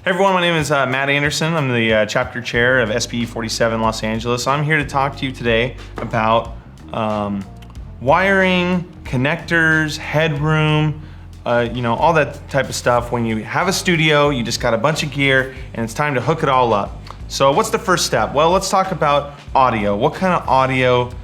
Hey everyone, my name is Matt Anderson. I'm the chapter chair of SPE 47 Los Angeles. I'm here to talk to you today about wiring, connectors, headroom, all that type of stuff. When you have a studio, you just got a bunch of gear and it's time to hook it all up. So what's the first step? Well, let's talk about audio. What kind of audio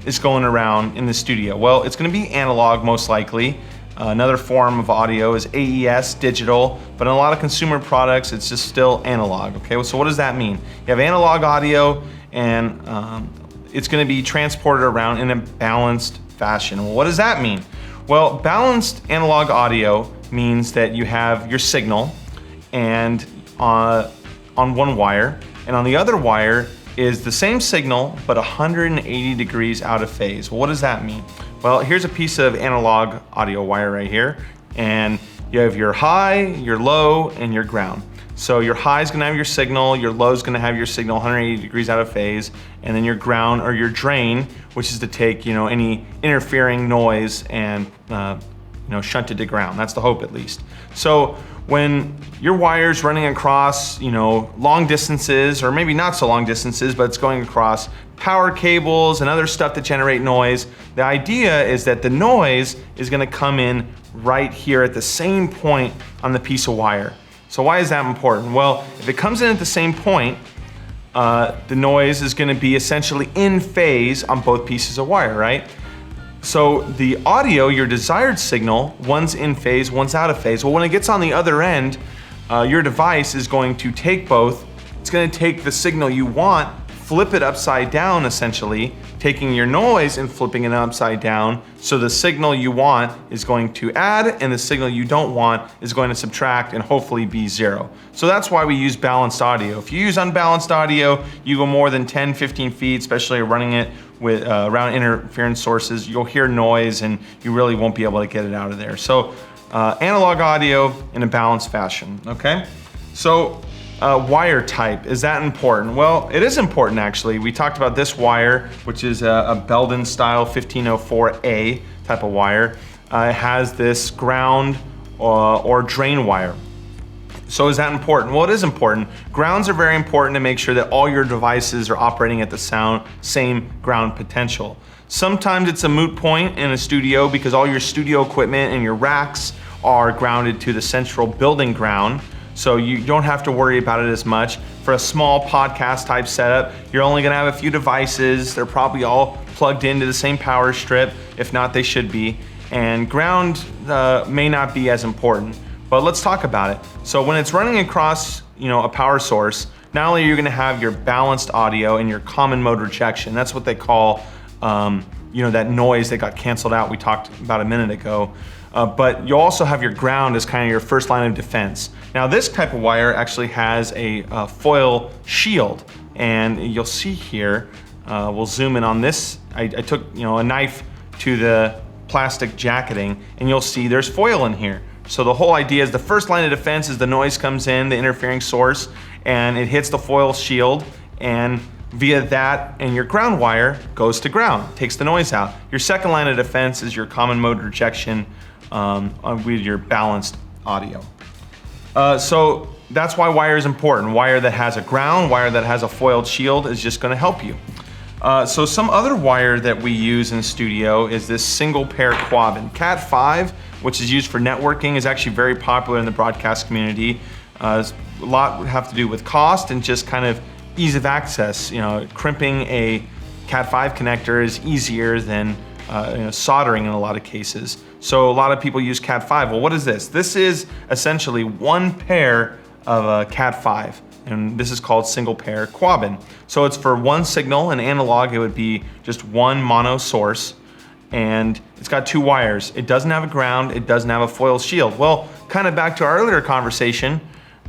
is going around in the studio? Well, it's going to be analog most likely. Another form of audio is AES, digital, but in a lot of consumer products, it's just still analog, okay? So what does that mean? You have analog audio and it's gonna be transported around in a balanced fashion. Well, what does that mean? Well, balanced analog audio means that you have your signal and on one wire, and on the other wire is the same signal, but 180 degrees out of phase. Well, what does that mean? Well, here's a piece of analog audio wire right here, and you have your high, your low, and your ground. So your high is gonna have your signal, your low is gonna have your signal 180 degrees out of phase, and then your ground or your drain, which is to take any interfering noise and shunt it to ground. That's the hope, at least. So when your wire's running across, long distances, or maybe not so long distances, but it's going across power cables and other stuff that generate noise, the idea is that the noise is gonna come in right here at the same point on the piece of wire. So why is that important? Well, if it comes in at the same point, the noise is gonna be essentially in phase on both pieces of wire, right? So the audio, your desired signal, one's in phase, one's out of phase. Well, when it gets on the other end, your device is going to take both. It's going to take the signal you want, flip it upside down, essentially, taking your noise and flipping it upside down. So the signal you want is going to add, and the signal you don't want is going to subtract and hopefully be zero. So that's why we use balanced audio. If you use unbalanced audio, you go more than 10, 15 feet, especially running it with around interference sources, you'll hear noise and you really won't be able to get it out of there. So analog audio in a balanced fashion, okay? So wire type, is that important? Well, it is important actually. We talked about this wire, which is a Belden style 1504A type of wire. It has this ground or drain wire. So is that important? Well, it is important. Grounds are very important to make sure that all your devices are operating at the same ground potential. Sometimes it's a moot point in a studio because all your studio equipment and your racks are grounded to the central building ground. So you don't have to worry about it as much. For a small podcast type setup, you're only gonna have a few devices. They're probably all plugged into the same power strip. If not, they should be. And ground may not be as important. But let's talk about it. So when it's running across, a power source, not only are you gonna have your balanced audio and your common mode rejection, that's what they call, that noise that got canceled out we talked about a minute ago, but you'll also have your ground as kind of your first line of defense. Now this type of wire actually has a foil shield, and you'll see here, we'll zoom in on this. I took a knife to the plastic jacketing, and you'll see there's foil in here. So the whole idea is the first line of defense is the noise comes in, the interfering source, and it hits the foil shield, and via that and your ground wire goes to ground, takes the noise out. Your second line of defense is your common mode rejection with your balanced audio. So that's why wire is important. Wire that has a ground, wire that has a foiled shield is just gonna help you. So some other wire that we use in studio is this single pair Quabbin. Cat 5, which is used for networking, is actually very popular in the broadcast community. A lot would have to do with cost and just kind of ease of access. Crimping a Cat 5 connector is easier than soldering in a lot of cases. So a lot of people use Cat 5. Well, what is this? This is essentially one pair of a Cat 5. And this is called single pair Quabbin. So it's for one signal. In analog, it would be just one mono source, and it's got two wires. It doesn't have a ground, it doesn't have a foil shield. Well, kind of back to our earlier conversation,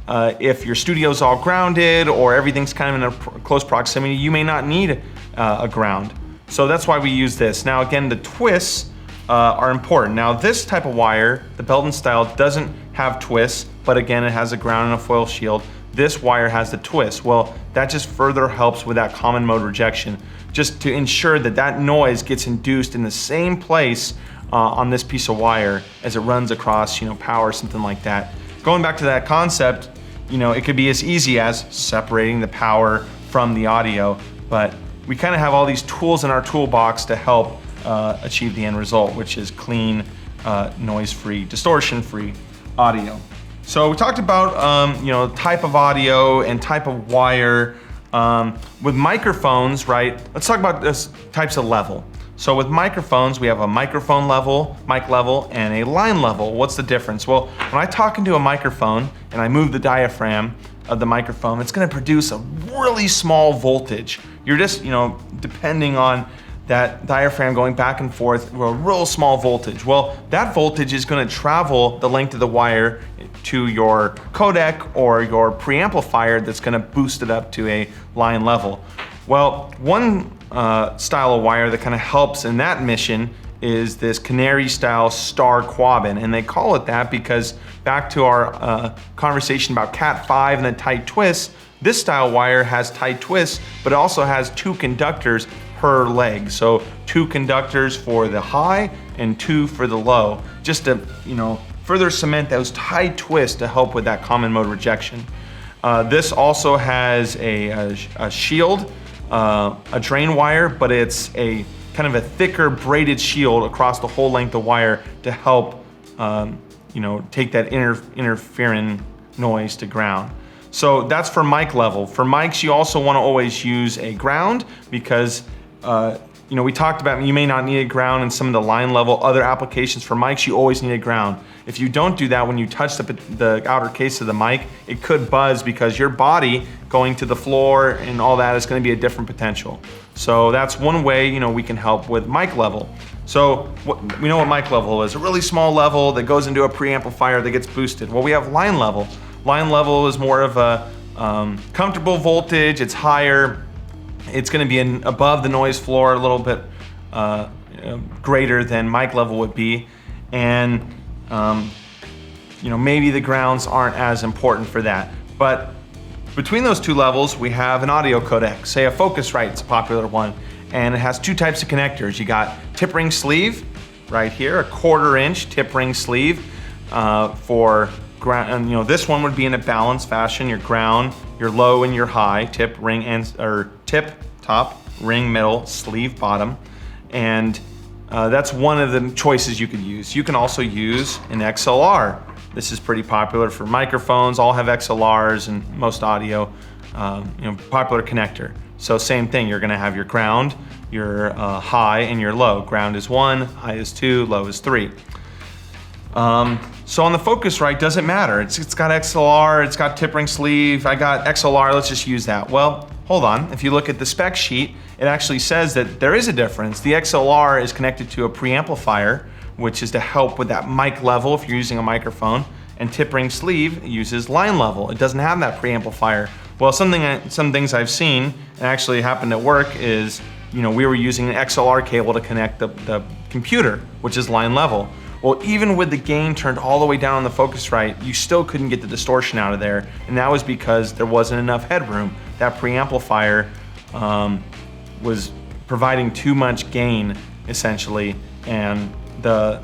if your studio's all grounded or everything's kind of in a close proximity, you may not need a ground. So that's why we use this. Now again, the twists are important. Now this type of wire, the Belden style, doesn't have twists, but again, it has a ground and a foil shield. This wire has the twist. Well, that just further helps with that common mode rejection, just to ensure that that noise gets induced in the same place on this piece of wire as it runs across, power, something like that. Going back to that concept, it could be as easy as separating the power from the audio, but we kind of have all these tools in our toolbox to help achieve the end result, which is clean, noise-free, distortion-free audio. So we talked about type of audio and type of wire. With microphones, right? Let's talk about this types of level. So with microphones, we have a microphone level, mic level, and a line level. What's the difference? Well, when I talk into a microphone and I move the diaphragm of the microphone, it's gonna produce a really small voltage. You're just, depending on that diaphragm going back and forth, a real small voltage. Well, that voltage is gonna travel the length of the wire to your codec or your preamplifier that's gonna boost it up to a line level. Well, one style of wire that kind of helps in that mission is this canary style star Quabbin, and they call it that because back to our conversation about Cat 5 and the tight twists, this style wire has tight twists, but it also has 2 conductors per leg. So 2 conductors for the high and 2 for the low, just to further cement those tight twists to help with that common mode rejection. This also has a shield, a drain wire, but it's a kind of a thicker braided shield across the whole length of wire to help take that interfering noise to ground. So that's for mic level. For mics, you also want to always use a ground because we talked about you may not need a ground in some of the line level other applications. For mics, you always need a ground. If you don't do that, when you touch the outer case of the mic, it could buzz because your body going to the floor and all that is going to be a different potential. So that's one way we can help with mic level. So we know what mic level is, a really small level that goes into a preamplifier that gets boosted. Well, we have line level. Line level is more of a comfortable voltage, it's higher. It's going to be above the noise floor, a little bit greater than mic level would be, and maybe the grounds aren't as important for that. But between those 2 levels, we have an audio codec. Say a Focusrite's a popular one, and it has 2 types of connectors. You got tip ring sleeve right here, a 1/4 inch tip ring sleeve for ground. And this one would be in a balanced fashion. Your ground, your low, and your high. Tip, ring, or tip, top, ring, middle, sleeve, bottom. And that's one of the choices you could use. You can also use an XLR. This is pretty popular for microphones. All have XLRs and most audio, popular connector. So same thing, you're gonna have your ground, your high, and your low. Ground is 1, high is 2, low is 3. So on the Focusrite, doesn't matter. It's got XLR, it's got tip ring sleeve, I got XLR, let's just use that. Well, hold on, if you look at the spec sheet, it actually says that there is a difference. The XLR is connected to a preamplifier, which is to help with that mic level if you're using a microphone, and tip ring sleeve uses line level. It doesn't have that preamplifier. Well, some things I've seen, and actually happened at work, is we were using an XLR cable to connect the computer, which is line level. Well, even with the gain turned all the way down on the Focusrite, you still couldn't get the distortion out of there, and that was because there wasn't enough headroom. That preamplifier was providing too much gain, essentially, and the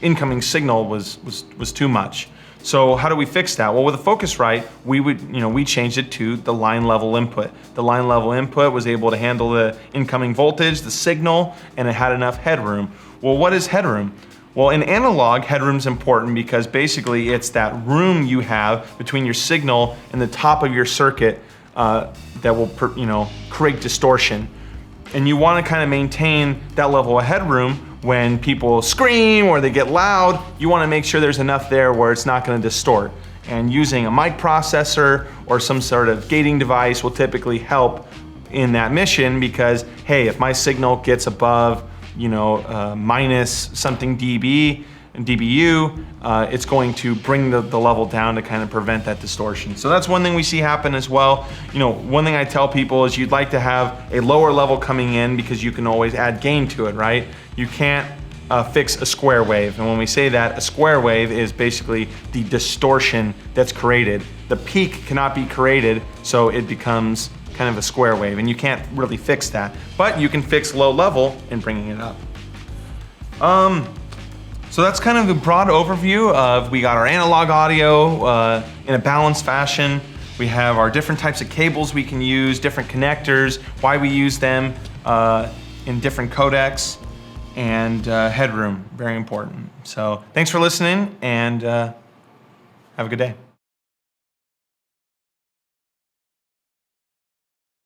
incoming signal was too much. So how do we fix that? Well, with the Focusrite, we changed it to the line level input. The line level input was able to handle the incoming voltage, the signal, and it had enough headroom. Well, what is headroom? Well, in analog, headroom's important because basically it's that room you have between your signal and the top of your circuit that will, create distortion. And you want to kind of maintain that level of headroom when people scream or they get loud. You want to make sure there's enough there where it's not going to distort. And using a mic processor or some sort of gating device will typically help in that mission because, hey, if my signal gets above minus something dBu, it's going to bring the level down to kind of prevent that distortion. So that's one thing we see happen as well. One thing I tell people is you'd like to have a lower level coming in because you can always add gain to it, right? You can't fix a square wave. And when we say that, a square wave is basically the distortion that's created. The peak cannot be created, so it becomes kind of a square wave, and you can't really fix that. But you can fix low level in bringing it up. So that's kind of the broad overview of, we got our analog audio in a balanced fashion. We have our different types of cables we can use, different connectors, why we use them in different codecs, and headroom, very important. So thanks for listening, and have a good day.